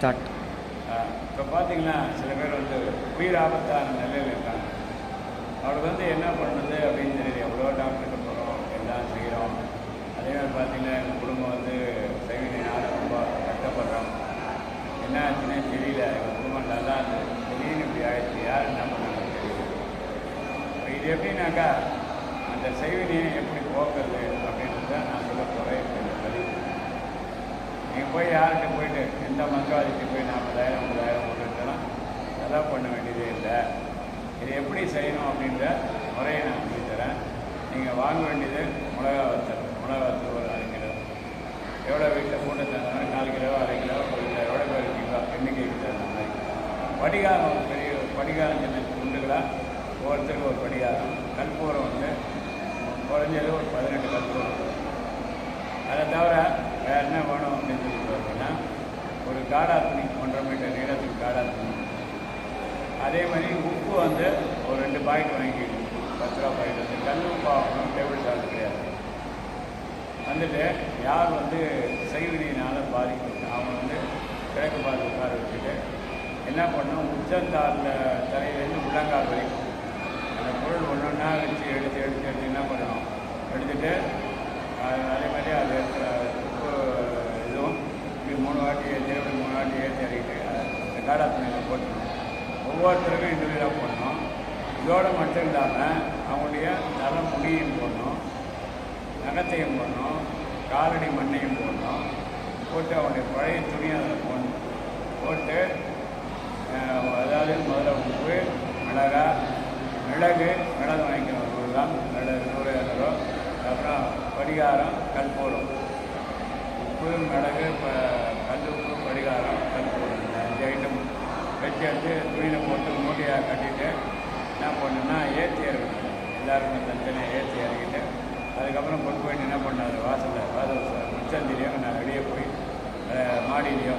Start. இப்போ பார்த்தீங்கன்னா சில பேர் வந்து உயிர் ஆபத்தான நிலையில் இருக்காங்க. அவருக்கு வந்து என்ன பண்ணுறது அப்படின்னு தெரியல. எவ்வளோ டாக்டருக்கு போகிறோம், எல்லாம் செய்கிறோம். அதே மாதிரி பார்த்தீங்கன்னா எங்கள் குடும்பம் வந்து சைவனினால் ரொம்ப கஷ்டப்படுறோம். என்ன ஆச்சுன்னே தெரியல. எங்கள் குடும்பம் நல்லா இருந்தது, திடீர்னு இப்படி ஆயிடுச்சு. யார் என்ன பண்ணாங்க தெரியல. இப்போ இது எப்படின்னாக்கா அந்த சைவனியை எப்படி போக்குறது அப்படின்றத நான் சொல்ல போகிறேன். இந்த பதிவு நீங்கள் போய் யார்கிட்ட போயிட்டு எந்த மருத்துவாதிக்கு போய் 40,000 50,000 போட்டுலாம் செலவு பண்ண வேண்டியதே இல்லை. இது எப்படி செய்யணும் அப்படின்ற முறையை நான் சொல்லித்தரேன். நீங்கள் வாங்க வேண்டியது மிளகா வத்தல் ஒரு 1/2 கிலோ. எவ்வளோ வீட்டில் போட்டு தந்தாலும் 4 கிலோ 1/2 கிலோ 1 கிலோ எவ்வளோ பேர் இருக்கீங்களோ எண்ணிக்கைக்கு தகுந்த மாதிரி. படிகாரம் ஒரு பெரிய படிகாரம் சின்ன துண்டுகளாக ஒவ்வொருத்தருக்கும் ஒரு படிகாரம். கற்பூரம் வந்து குறைஞ்சது ஒரு 18 கற்பூரம். அதை தவிர வேறு என்ன வேணும் அப்படின்னு சொல்லி பார்த்தீங்கன்னா ஒரு காடா துணி 1.5 மீட்டர் நீளத்துக்கு காடா துணி. அதே மாதிரி உப்பு வந்து ஒரு 2 பாக்கெட் வாங்கிக்கணும். 10 ரூபா பாக்கெட் வந்து கல் உப்பு ஆகணும், டேபிள் சால்ட் கிடையாது. வந்துட்டு யார் வந்து செய்வினையினால் பாதிக்கணும் அவங்க வந்து கிழக்கு பார்த்து உட்கார வச்சுட்டு என்ன பண்ணணும், உச்சந்தாரில் தலையிலேருந்து உள்ளங்கால் வரைக்கும் அந்த பொருள் ஒன்றா வச்சு எடுத்து என்ன பண்ணணும், எடுத்துகிட்டு அதே மாதிரி அது உப்பு இதுவும் இப்படி 3 வாட்டி ஏற்றி 3 வாட்டி ஏற்றி இறக்கிட்டு அந்த காடா துணியில் போட்டுக்கணும். ஒவ்வொருத்தருக்கும் இண்டிவிஜுவலாக போடணும். இதோடு மட்டும் இல்லாமல் அவங்களுடைய தலை முடியும் போடணும், நகத்தையும் போடணும், காலடி மண்ணையும் போடணும். போட்டு அவங்களுடைய பழைய துணியை அதில் போடணும். போட்டு அதாவது முதல்ல உப்பு, மிளகு வாங்கிக்கணும் 100 கிராம், மிளகு 100 அப்புறம் படிகாரம், கற்பூரம். உப்பு, மிளகு, கல்லுப்பு, படிகாரம், கற்பூரம் இந்த 5 ஐட்டம் வச்சு எடுத்து துணியில் போட்டு மூட்டையாக கட்டிட்டு என்ன பண்ணணும்னா ஏற்றி இறக்கணும். எல்லாருக்கும் தனித்தனியாக ஏற்றி இறக்கிட்டு அதுக்கப்புறம் கொண்டு போயிட்டு என்ன பண்ணாரு வாசலில் முச்சந்திலையோ நான் வெளியே போய் மாடியிலையோ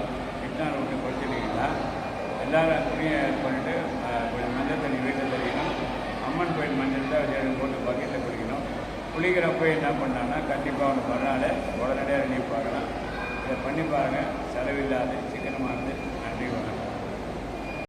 இட்டான் விட்டு கொடுத்துட்டிங்கன்னா எல்லோரும் துணியை இது பண்ணிவிட்டு கொஞ்சம் மஞ்சள் தண்ணி வீட்டில் தெரியணும். அம்மன் கோயில் மஞ்சள் தான் வச்சு போட்டு பக்கெட்டில் குடிக்கணும். குளிக்கிறப்போ என்ன பண்ணான்னா கண்டிப்பாக ஒன்று பண்ணாலே உடனடியாக ரெடி பார்க்கலாம். இதை பண்ணி பாருங்கள், செலவில்லாது சீக்கிரமாக இருந்து. நன்றி.